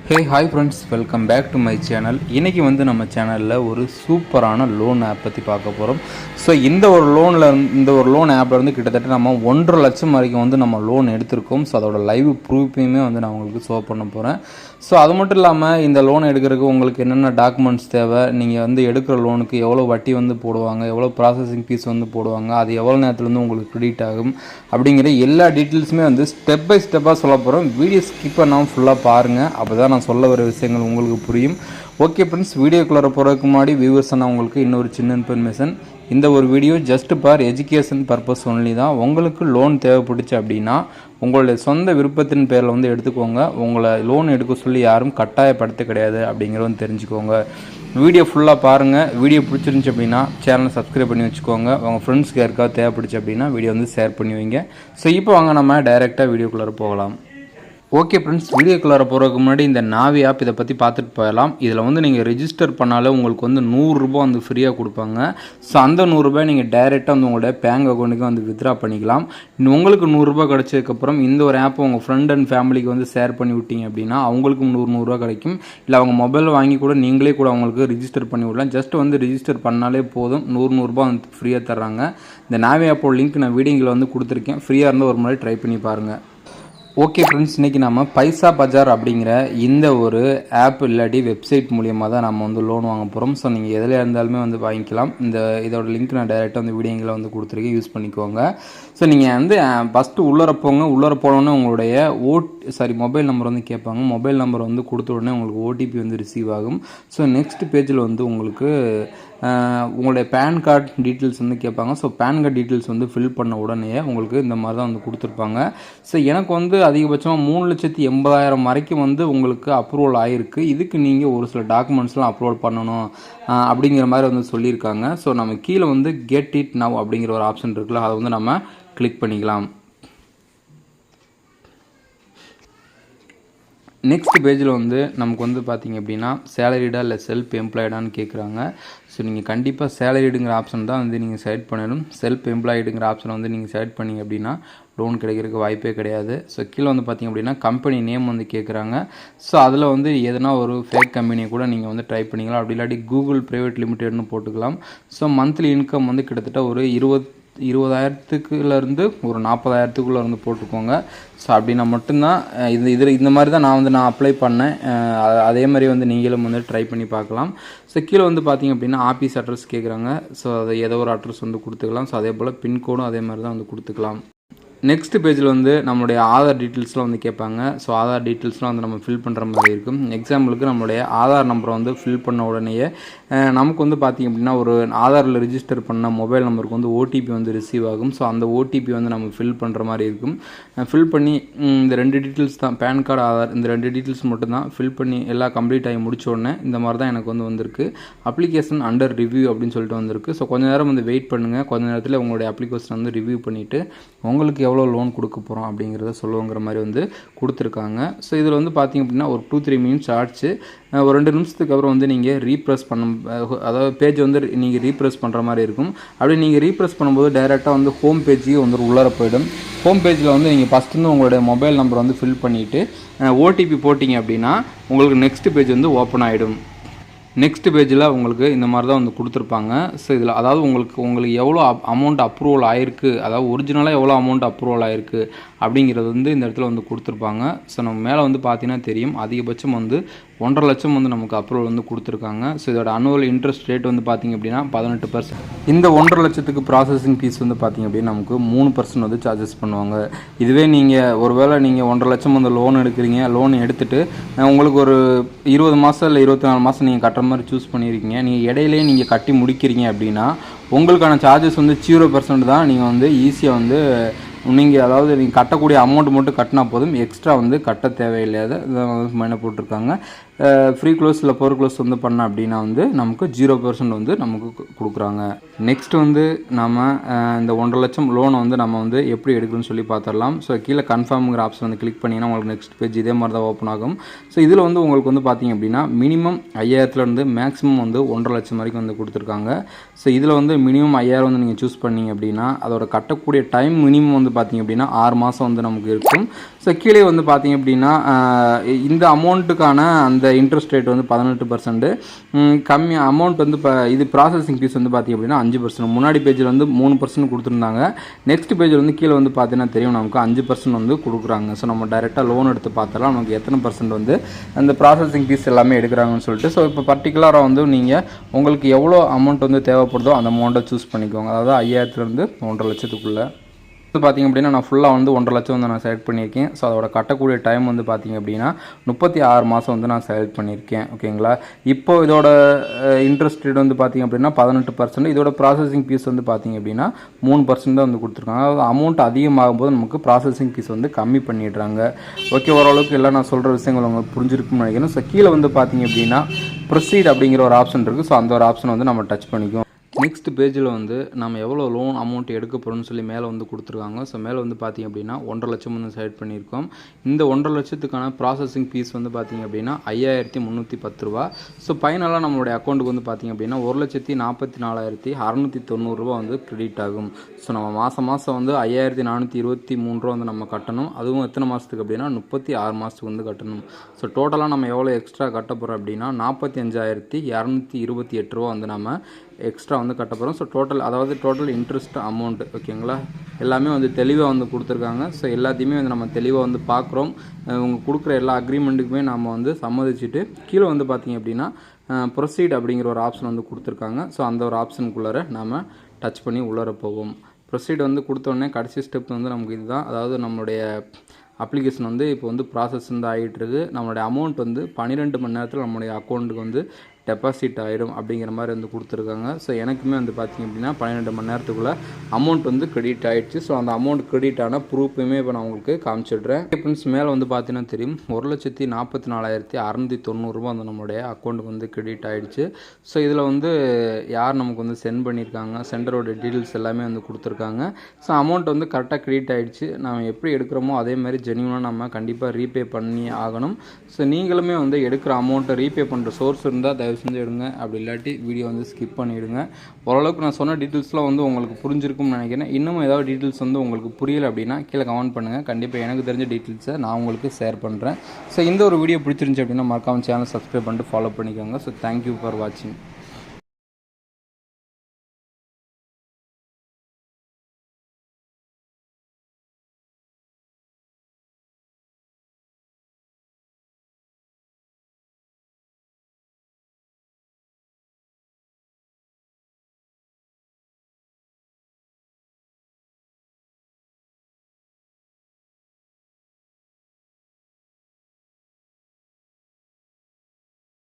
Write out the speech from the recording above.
Hi friends, welcome back to my channel. இன்றைக்கி வந்து நம்ம சேனலில் ஒரு சூப்பரான லோன் ஆப் பற்றி பார்க்க போகிறோம். ஸோ இந்த ஒரு லோன் ஆப்பில் வந்து கிட்டத்தட்ட நம்ம 1.5 லட்சம் வரைக்கும் வந்து நம்ம லோன் எடுத்திருக்கோம். ஸோ அதோட லைவ் ப்ரூஃபையுமே வந்து நான் உங்களுக்கு ஷோ பண்ண போகிறேன். ஸோ அது மட்டும் இல்லாமல் இந்த லோன் எடுக்கிறதுக்கு உங்களுக்கு என்னென்ன டாக்குமெண்ட்ஸ் தேவை, நீங்கள் வந்து எடுக்கிற லோனுக்கு எவ்வளோ வட்டி வந்து போடுவாங்க, எவ்வளோ ப்ராசஸிங் ஃபீஸ் வந்து போடுவாங்க, அது எவ்வளோ நேரத்தில் வந்து உங்களுக்கு கிரெடிட் ஆகும் அப்படிங்கிற எல்லா டீட்டெயில்ஸுமே வந்து ஸ்டெப் பை ஸ்டெப்பாக சொல்ல போகிறோம். வீடியோ ஸ்கிப் பண்ணாமல் ஃபுல்லாக பாருங்கள். அப்போ தான் நான் சொல்ல வர விஷயங்கள் உங்களுக்கு புரியும். ஓகே ஃப்ரெண்ட்ஸ், வீடியோக்குள்ளே போகிறதுக்கு முன்னாடி வியூவர்ஸ் நான் உங்களுக்கு இன்னொரு சின்ன இன்ஃபர்மேஷன். இந்த ஒரு video just for education purpose only தான். உங்களுக்கு லோன் தேவைப்பட்டுச்சு அப்படின்னா உங்களுடைய சொந்த விருப்பத்தின் பேரில் வந்து எடுத்துக்கோங்க. உங்களை லோன் எடுக்க சொல்லி யாரும் கட்டாயப்படுத்த கிடையாது அப்படிங்கிறத தெரிஞ்சுக்கோங்க. வீடியோ ஃபுல்லாக பாருங்கள். வீடியோ பிடிச்சிருந்துச்சி அப்படின்னா சேனலை சப்ஸ்கிரைப் பண்ணி வச்சுக்கோங்க. உங்கள் ஃப்ரெண்ட்ஸ்க்கு யாருக்காவது தேவைப்படுச்சு அப்படின்னா வீடியோ வந்து ஷேர் பண்ணி வைங்க. ஸோ இப்போ வாங்க நம்ம டைரெக்டாக வீடியோக்குள்ளே போகலாம். ஓகே ஃப்ரெண்ட்ஸ், வீடியோக்குள்ளார போகிறதுக்கு முன்னாடி இந்த நாவி ஆப் இதை பற்றி பார்த்துட்டு போயிடலாம். இதில் வந்து நீங்கள் ரெஜிஸ்டர் பண்ணாலே உங்களுக்கு வந்து 100 ரூபா வந்து ஃப்ரீயாக கொடுப்பாங்க. ஸோ அந்த 100 ரூபாய் நீங்கள் டைரெக்டாக வந்து உங்களுடைய பேங்க் அக்கௌண்ட்டுக்கு வந்து வித்ட்ரா பண்ணிக்கலாம். உங்களுக்கு 100 ரூபா கிடச்சதுக்கப்புறம் இந்த ஒரு ஆப்பை உங்கள் ஃப்ரெண்ட் அண்ட் ஃபேமிலிக்கு வந்து ஷேர் பண்ணி விட்டீங்க அப்படின்னா அவங்களுக்கும் 100 ரூபா கிடைக்கும். இல்லை அவங்க மொபைல் வாங்கி கூட நீங்களே கூட அவங்களுக்கு ரிஜிஸ்டர் பண்ணி விடலாம். ஜஸ்ட் வந்து ரிஜிஸ்டர் பண்ணாலே போதும், 100 ரூபா வந்து ஃப்ரீயாக தர்றாங்க. இந்த நாவி ஆப்போட லிங்க் நான் வீடியோவில் வந்து கொடுத்துருக்கேன். ஃப்ரீயாக இருந்தால் ஒரு முறை ட்ரை பண்ணி பாருங்கள். ஓகே ஃப்ரெண்ட்ஸ், இன்றைக்கி நம்ம பைசா பஜார் அப்படிங்கிற இந்த ஒரு ஆப் இல்லாட்டி வெப்சைட் மூலியமாக தான் நம்ம வந்து லோன் வாங்க போகிறோம். ஸோ நீங்கள் எதில் இருந்தாலுமே வந்து வாங்கிக்கலாம். இதோட லிங்க் நான் டைரெக்டாக வந்து வீடியோங்களை வந்து கொடுத்துருக்கேன், யூஸ் பண்ணிக்கோங்க. ஸோ நீங்கள் வந்து ஃபஸ்ட்டு உள்ளர போனோன்னே உங்களுடைய மொபைல் நம்பர் வந்து கேட்பாங்க. மொபைல் நம்பர் வந்து கொடுத்த உடனே உங்களுக்கு ஓடிபி வந்து ரிசீவ் ஆகும். ஸோ நெக்ஸ்ட் பேஜில் வந்து உங்களுக்கு உங்களுடைய பேன் கார்டு டீட்டெயில்ஸ் வந்து கேட்பாங்க. ஸோ பேன் கார்டு டீட்டெயில்ஸ் வந்து ஃபில் பண்ண உடனே உங்களுக்கு இந்த மாதிரி தான் வந்து கொடுத்துருப்பாங்க. ஸோ எனக்கு வந்து அதிகபட்சமாக 3,80,000 வரைக்கும் வந்து உங்களுக்கு அப்ரூவல் ஆகிருக்கு. இதுக்கு நீங்கள் ஒரு சில டாக்குமெண்ட்ஸ்லாம் அப்லோட் பண்ணணும் அப்படிங்கிற மாதிரி வந்து சொல்லியிருக்காங்க. ஸோ நம்ம கீழே வந்து கெட் இட் நவ் அப்படிங்கிற ஒரு ஆப்ஷன் இருக்குல்ல, அதை வந்து நம்ம கிளிக் பண்ணிக்கலாம். நெக்ஸ்ட் பேஜில் வந்து நமக்கு வந்து பார்த்திங்க அப்படின்னா சேலரிடா இல்லை செல்ஃப் எம்ப்ளாய்டான்னு கேட்குறாங்க. ஸோ நீங்கள் கண்டிப்பாக சேலரிடுங்கிற ஆப்ஷன் தான் வந்து நீங்கள் செலக்ட் பண்ணணும். செல்ஃப் எம்ப்ளாய்டுங்கிற ஆப்ஷனை வந்து நீங்கள் செலக்ட் பண்ணிங்க அப்படின்னா லோன் கிடைக்கிறதுக்கு வாய்ப்பே கிடையாது. ஸோ கீழே வந்து பார்த்திங்க அப்படின்னா கம்பெனி நேம் வந்து கேட்குறாங்க. ஸோ அதில் வந்து எதனா ஒரு ஃபேக் கம்பெனியை கூட நீங்கள் வந்து ட்ரை பண்ணிக்கலாம். அப்படி இல்லாட்டி கூகுள் ப்ரைவேட் லிமிடெட்னு போட்டுக்கலாம். ஸோ மந்த்லி இன்கம் வந்து கிட்டத்தட்ட ஒரு 20,000லேருந்து ஒரு 40,000க்குள்ளே வந்து போட்டுக்கோங்க. ஸோ அப்படின்னா மட்டும்தான் இந்த மாதிரி தான் நான் அப்ளை பண்ணேன். அதே மாதிரி வந்து நீங்களும் வந்து ட்ரை பண்ணி பார்க்கலாம். ஸோ கீழே வந்து பார்த்திங்க அப்படின்னா ஆஃபீஸ் அட்ரஸ் கேட்குறாங்க. ஸோ அதை ஏதோ ஒரு அட்ரஸ் வந்து கொடுத்துக்கலாம். ஸோ அதே போல் பின்கோடும் அதே மாதிரி தான் வந்து கொடுத்துக்கலாம். நெக்ஸ்ட் பேஜில் வந்து நம்மளுடைய ஆதார் டீட்டெயில்ஸ்லாம் வந்து கேட்பாங்க. ஸோ ஆதார் டீட்டெயில்ஸ்லாம் வந்து நம்ம ஃபில் பண்ணுற மாதிரி இருக்கும். எக்ஸாம்பிளுக்கு நம்மளுடைய ஆதார் நம்பரை வந்து ஃபில் பண்ண உடனேயே நமக்கு வந்து பார்த்திங்க அப்படின்னா ஒரு ஆதாரில் ரிஜிஸ்டர் பண்ண மொபைல் நம்பருக்கு வந்து ஓடிபி வந்து ரிசீவ் ஆகும். ஸோ அந்த ஓடிபி வந்து நம்ம ஃபில் பண்ணுற மாதிரி இருக்கும். ஃபில் பண்ணி இந்த 2 டீட்டெயில்ஸ் தான், பேன் கார்டு ஆதார், இந்த 2 டீட்டெயில்ஸ் மட்டும் தான் ஃபில் பண்ணி எல்லாம் கம்ப்ளீட் ஆகி முடிச்ச உடனே இந்த மாதிரி தான் எனக்கு வந்து வந்திருக்கு. அப்ளிகேஷன் அண்டர் ரிவ்யூ அப்படின்னு சொல்லிட்டு வந்திருக்கு. ஸோ கொஞ்சம் நேரம் வந்து வெயிட் பண்ணுங்கள். கொஞ்சம் நேரத்தில் உங்களுடைய அப்ளிகேஷன் வந்து ரிவ்யூ பண்ணிவிட்டு உங்களுக்கு எவ்வளோ லோன் கொடுக்க போகிறோம் அப்படிங்கிறத சொல்லுவோங்கிற மாதிரி வந்து கொடுத்துருக்காங்க. ஸோ இதில் வந்து பார்த்திங்க அப்படின்னா ஒரு 2-3 மினிட்ஸ் ஆச்சு. ஒரு 2 நிமிஷத்துக்கு அப்புறம் வந்து நீங்கள் ரீப்ரெஸ் அதாவது பேஜ் வந்து நீங்கள் ரீப்ரெஸ் பண்ணுற மாதிரி இருக்கும். அப்படி நீங்கள் ரீப்ரெஸ் பண்ணும்போது டைரெக்டாக வந்து ஹோம் பேஜுக்கு வந்து உள்ளார போயிடும். ஹோம் பேஜில் வந்து நீங்கள் ஃபஸ்ட்டு வந்து உங்களுடைய மொபைல் நம்பர் வந்து ஃபில் பண்ணிவிட்டு ஓடிபி போட்டிங்க அப்படின்னா உங்களுக்கு நெக்ஸ்ட் பேஜ் வந்து ஓப்பன் ஆகிடும். நெக்ஸ்ட் பேஜில் உங்களுக்கு இந்த மாதிரி தான் வந்து கொடுத்துருப்பாங்க. ஸோ இதில் அதாவது உங்களுக்கு எவ்வளோ அமௌண்ட் அப்ரூவல் ஆகிருக்கு, அதாவது ஒரிஜினலாக எவ்வளோ அமௌண்ட் அப்ரூவல் ஆகிருக்கு அப்படிங்கிறது வந்து இந்த இடத்துல வந்து கொடுத்துருப்பாங்க. ஸோ நம்ம மேலே வந்து பார்த்தீங்கன்னா தெரியும், அதிகபட்சம் வந்து 1.5 லட்சம் வந்து நமக்கு அப்ரூவல் வந்து கொடுத்துருக்காங்க. ஸோ இதோட அனுவல் இன்ட்ரெஸ்ட் ரேட் வந்து பார்த்திங்க அப்படின்னா 18%. இந்த 1.5 லட்சத்துக்கு ப்ராசஸிங் ஃபீஸ் வந்து பார்த்திங்க அப்படின்னா நமக்கு 3% வந்து சார்ஜஸ் பண்ணுவாங்க. இதுவே நீங்கள் ஒருவேளை நீங்கள் 1.5 லட்சம் வந்து லோன் எடுக்கிறீங்க, லோன் எடுத்துகிட்டு உங்களுக்கு ஒரு 20 மாதம் இல்லை 24 மாதம் நீங்கள் கட்டுற மாதிரி சூஸ் பண்ணியிருக்கீங்க, நீங்கள் இடையிலேயே நீங்கள் கட்டி முடிக்கிறீங்க அப்படின்னா உங்களுக்கான சார்ஜஸ் வந்து 0% தான். நீங்கள் வந்து ஈஸியாக வந்து அதாவது நீங்கள் கட்டக்கூடிய அமௌண்ட் மட்டும் கட்டினா போதும், எக்ஸ்ட்ரா வந்து கட்ட தேவையில்லாத மைனை போட்டிருக்காங்க. ஃப்ரீ க்ளோஸ் இல்லை பொருள் க்ளோஸ் வந்து பண்ண அப்படின்னா வந்து நமக்கு 0% வந்து நமக்கு கொடுக்குறாங்க. நெக்ஸ்ட் வந்து நம்ம இந்த 1.5 லட்சம் லோனை வந்து நம்ம வந்து எப்படி எடுக்கணும்னு சொல்லி பார்த்துடலாம். ஸோ கீழே கன்ஃபார்முங்கிற ஆப்ஷன் வந்து கிளிக் பண்ணிங்கன்னா உங்களுக்கு நெக்ஸ்ட் பேஜ் இதே மாதிரி தான் ஓப்பன் ஆகும். ஸோ இதில் வந்து உங்களுக்கு வந்து பார்த்திங்க அப்படின்னா மினிமம் 5,000லேருந்து மேக்ஸிமம் வந்து 1.5 லட்சம் வரைக்கும் வந்து கொடுத்துருக்காங்க. ஸோ இதில் வந்து மினிமம் 5,000 வந்து நீங்கள் சூஸ் பண்ணிங்க அப்படின்னா அதோட கட்டக்கூடிய டைம் மினிமம் வந்து பார்த்திங்க அப்படின்னா 6 மாதம் வந்து நமக்கு இருக்கும். ஸோ கீழே வந்து பார்த்திங்க அப்படின்னா இந்த அமௌண்ட்டுக்கான அந்த இன்ட்ரெஸ்ட் ரேட் வந்து 18%. கம்மி அமௌண்ட் வந்து இப்போ இது ப்ராசஸிங் ஃபீஸ் வந்து பார்த்திங்க அப்படின்னா 5%. முன்னாடி பேஜில் வந்து 3% கொடுத்துருந்தாங்க. நெக்ஸ்ட் பேஜில் வந்து கீழே வந்து பார்த்தீங்கன்னா தெரியும் நமக்கு 5% வந்து கொடுக்குறாங்க. ஸோ நம்ம டைரெக்டாக லோன் எடுத்து பார்த்தாலும் நமக்கு எத்தனை % வந்து அந்த ப்ராசஸிங் ஃபீஸ் எல்லாமே எடுக்கிறாங்கன்னு சொல்லிட்டு. ஸோ இப்போ பர்டிகுலராக வந்து நீங்கள் உங்களுக்கு எவ்வளோ அமௌண்ட் வந்து தேவைப்படுதோ அந்த அமௌண்ட்டை சூஸ் பண்ணிக்கோங்க. அதாவது 5000லேருந்து 1.5 லட்சத்துக்குள்ளே பார்த்திங்க அப்படின்னா நான் ஃபுல்லாக வந்து 1.5 லட்சம் வந்து நான் செலக்ட் பண்ணியிருக்கேன். ஸோ அதோட கட்டக்கூடிய டைம் வந்து பார்த்திங்க அப்படின்னா 36 மாதம் வந்து நான் செலக்ட் பண்ணியிருக்கேன். ஓகேங்களா. இப்போ இதோட இன்ட்ரெஸ்ட் ரேட் வந்து பார்த்திங்க அப்படின்னா 18%. இதோட ப்ராசஸிங் ஃபீஸ் வந்து பார்த்திங்க அப்படின்னா 3% தான் வந்து கொடுத்துருக்காங்க. அதாவது அமௌண்ட் அதிகமாகும் போது நமக்கு ப்ராசஸிங் ஃபீஸ் வந்து கம்மி பண்ணிடுறாங்க. ஓகே, ஓரளவுக்கு எல்லாம் நான் சொல்கிற விஷயங்கள் உங்களுக்கு புரிஞ்சிருக்குன்னு நினைக்கிறேன். ஸோ கீழே வந்து பார்த்திங்க அப்படின்னா ப்ரொசீட் அப்படிங்கிற ஒரு ஆப்ஷன் இருக்குது. ஸோ அந்த ஒரு ஆப்ஷன் வந்து நம்ம டச் பண்ணிக்குவோம். நெக்ஸ்ட் பேஜில் வந்து நம்ம எவ்வளோ லோன் அமௌண்ட் எடுக்க போகிறோம்னு சொல்லி மேலே வந்து கொடுத்துருக்காங்க. ஸோ மேலே வந்து பார்த்திங்க அப்படின்னா 1.5 லட்சம் வந்து செலக்ட் பண்ணியிருக்கோம். இந்த 1.5 லட்சத்துக்கான ப்ராசஸிங் ஃபீஸ் வந்து பார்த்திங்க அப்படின்னா 5310 ரூபா. ஸோ ஃபைனலாக நம்மளுடைய அக்கௌண்ட்டுக்கு வந்து பார்த்திங்க அப்படின்னா 1,44,690 ரூபா வந்து கிரெடிட் ஆகும். ஸோ நம்ம மாதம் வந்து 5423 ரூபா வந்து நம்ம கட்டணும். அதுவும் எத்தனை மாதத்துக்கு அப்படின்னா 36 மாதத்துக்கு வந்து கட்டணும். ஸோ டோட்டலாக நம்ம எவ்வளோ எக்ஸ்ட்ரா கட்ட போகிறோம் அப்படின்னா 45,228 ரூபா வந்து நம்ம எக்ஸ்ட்ரா வந்து கட்ட போகிறோம். ஸோ டோட்டல் இன்ட்ரெஸ்ட் அமௌண்ட் ஓகேங்களா எல்லாமே வந்து தெளிவாக வந்து கொடுத்துருக்காங்க. ஸோ எல்லாத்தையுமே வந்து நம்ம தெளிவாக வந்து பார்க்குறோம். இவங்க கொடுக்குற எல்லா அக்ரிமெண்ட்டுக்குமே நம்ம வந்து சம்மதிச்சுட்டு கீழே வந்து பார்த்திங்க அப்படின்னா ப்ரொசீட் அப்படிங்கிற ஒரு ஆப்ஷன் வந்து கொடுத்துருக்காங்க. ஸோ அந்த ஒரு ஆப்ஷனுக்குள்ளார நம்ம டச் பண்ணி உள்ளார போவோம். ப்ரொசீட் வந்து கொடுத்தோடனே கடைசி ஸ்டெப் வந்து நமக்கு இதுதான். அதாவது நம்மளுடைய அப்ளிகேஷன் வந்து இப்போ வந்து ப்ராசஸ் வந்து ஆகிட்டுருக்கு. நம்மளுடைய அமௌண்ட் வந்து 12 மணி நேரத்தில் நம்மளுடைய அக்கௌண்ட்டுக்கு வந்து டெபாசிட் ஆகிடும் அப்படிங்கிற மாதிரி வந்து கொடுத்துருக்காங்க. ஸோ எனக்குமே வந்து பார்த்திங்க அப்படின்னா 12 மணி நேரத்துக்குள்ளே அமௌண்ட் வந்து கிரெடிட் ஆகிடுச்சு. ஸோ அந்த அமௌண்ட் கிரெடிட் ஆன ப்ரூஃபுமே இப்போ நான் உங்களுக்கு காமிச்சிடுறேன். ஃப்ரெண்ட்ஸ் மேலே வந்து பார்த்தீங்கன்னா தெரியும் 1,44,690 ரூபா வந்து நம்மளுடைய அக்கௌண்ட்டுக்கு வந்து கிரெடிட் ஆகிடுச்சு. ஸோ இதில் வந்து யார் நமக்கு வந்து சென்ட் பண்ணியிருக்காங்க, சென்டரோட டீட்டெயில்ஸ் எல்லாமே வந்து கொடுத்துருக்காங்க. ஸோ அமௌண்ட் வந்து கரெக்டாக கிரெடிட் ஆகிடுச்சு. நம்ம எப்படி எடுக்கிறோமோ அதே மாதிரி ஜென்யூனாக நம்ம கண்டிப்பாக ரீபே பண்ணி ஆகணும். ஸோ நீங்களுமே வந்து எடுக்கிற அமௌண்ட்டை ரீபே பண்ணுற சோர்ஸ் இருந்தால் தயவு செஞ்சு எடுங்க. அப்படி இல்லாட்டி வீடியோ வந்து ஸ்கிப் பண்ணிவிடுங்க. ஓரளவுக்கு நான் சொன்ன டீட்டெயில்ஸ்லாம் வந்து உங்களுக்கு புரிஞ்சிருக்கும்னு நினைக்கிறேன். இன்னும் ஏதாவது டீட்டெயில்ஸ் வந்து உங்களுக்கு புரியலை அப்படின்னா கீழே கமெண்ட் பண்ணுங்கள். கண்டிப்பாக எனக்கு தெரிஞ்ச டீட்டெயில்ஸை நான் உங்களுக்கு ஷேர் பண்ணுறேன். ஸோ இந்த ஒரு வீடியோ பிடிச்சிருந்துச்சி அப்படின்னா மறக்காம சேனல் சப்ஸ்கிரைப் பண்ணிட்டு ஃபாலோ பண்ணிக்கோங்க. ஸோ தேங்க்யூ ஃபார் வாட்சிங்.